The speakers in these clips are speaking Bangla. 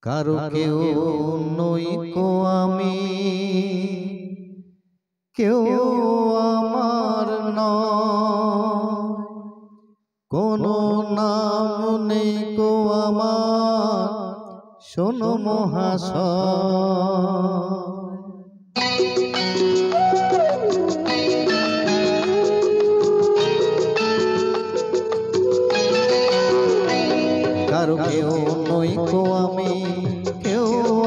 কারো কেউ নই কো আমি, কেউ আমার নয়, কোনো নাম নেই কো আমার, শোনো মহাশয়। কারো কেউ নই কো আমি, কেউ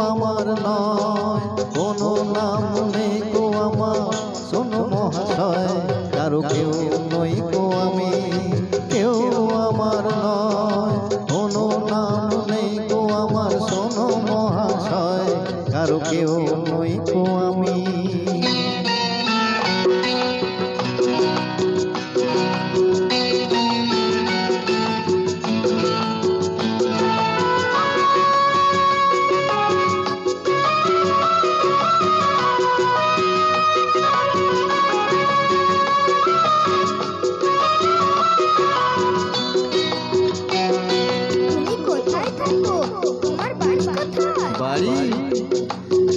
আমার নয়, কোনো নাম নেই কো আমার, শোনো মহাশয়। কারো কেউ নই কো আমি, কেউ আমার নয়, কোনো নাম নেই কো আমার, শোনো মহাশয়। কারো কেউ নই কো আমি। বাড়ি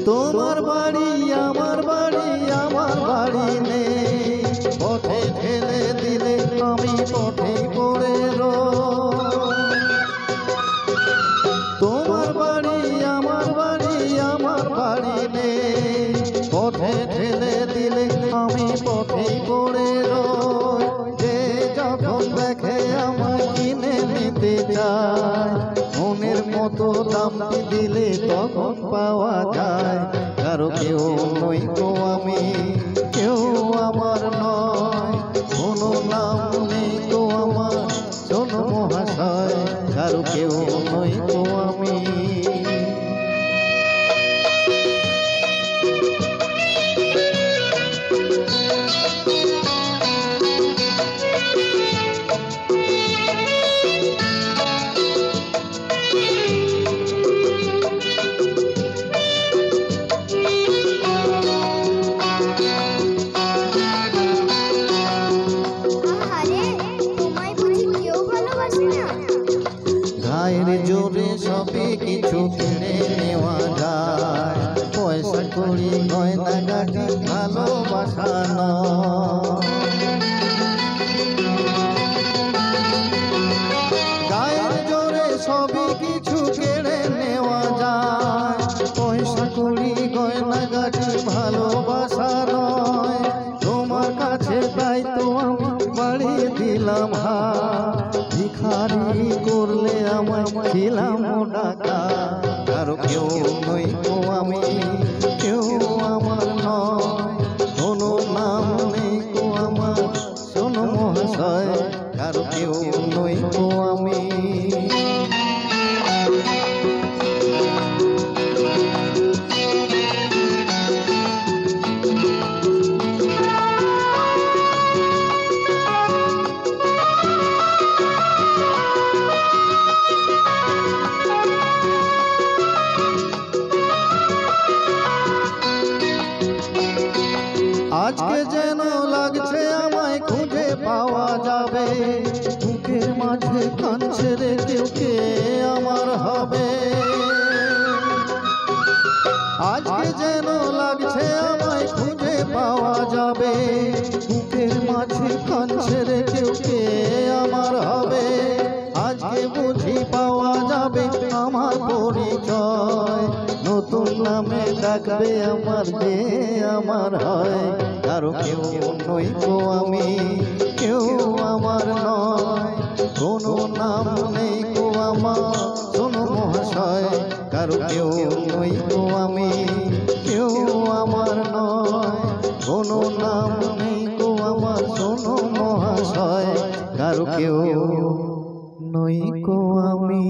তোমার বাড়ি আমার বাড়ি, আমার বাড়ি নেই, পথে ঠেলে দিলে আমি পথে পড়ে রই। তোমার বাড়ি আমার বাড়ি, আমার বাড়ি নেই, পথে ঠেলে দিলে আমি পথে পড়ে রই। যে যখন দেখে আমায় কিনে নিতে চায়, মনের মতো দামটি দিলে তখন পাওয়া যায়। কারো কেউ নই কো আমি, কেউ আমার নয়, কোনো নাম নেই কো আমার, শোনো মহাশয়। কারো কেউ নই কো আমি। গায়ের জোরে সবে কিছু কিনে নেওয়া যায়, পয়সা করি গয়না গাটি ভালোবাসা নয়। গায়ের জোরে সবে কিছু কেড়ে নেওয়া যায়, পয়সা করি গয়না গাটি ভালোবাসা নয়। তোমার কাছে তাই তো আমি বাড়িয়ে দিলাম হাত, ভিখারি করলে আমায় ছিলাম ডাকা। কারো কেউ নই কো আমি, কেউ আমার নয়, কোনো নাম নেই কো আমার, শোনো মহাশয়। কারো কেউ নই কো আমি। আজকে যেন লাগছে আমায় খুঁজে পাওয়া যাবে, বুকের মাঝে কান ছেড়ে কেউ কে আমার হবে। আজকে যেন লাগছে আমায় খুঁজে পাওয়া যাবে, বুকের মাঝে কান ছেড়ে কেউ কে আমার হবে। আজকে বুঝি পাওয়া যাবে আমার পরিচয়, নতুন নামে ডাকবে আমার, যে আমার হয়। কারো কেউ নই কো আমি, কেউ আমার নয়, কোনো নাম নেই কো আমার, শোনো মহাশয়। কারো কেউ নই কো আমি, কেউ আমার নয়, কোনো নাম নেই কো আমার, শোনো মহাশয়। কারো কেউ নই কো আমি।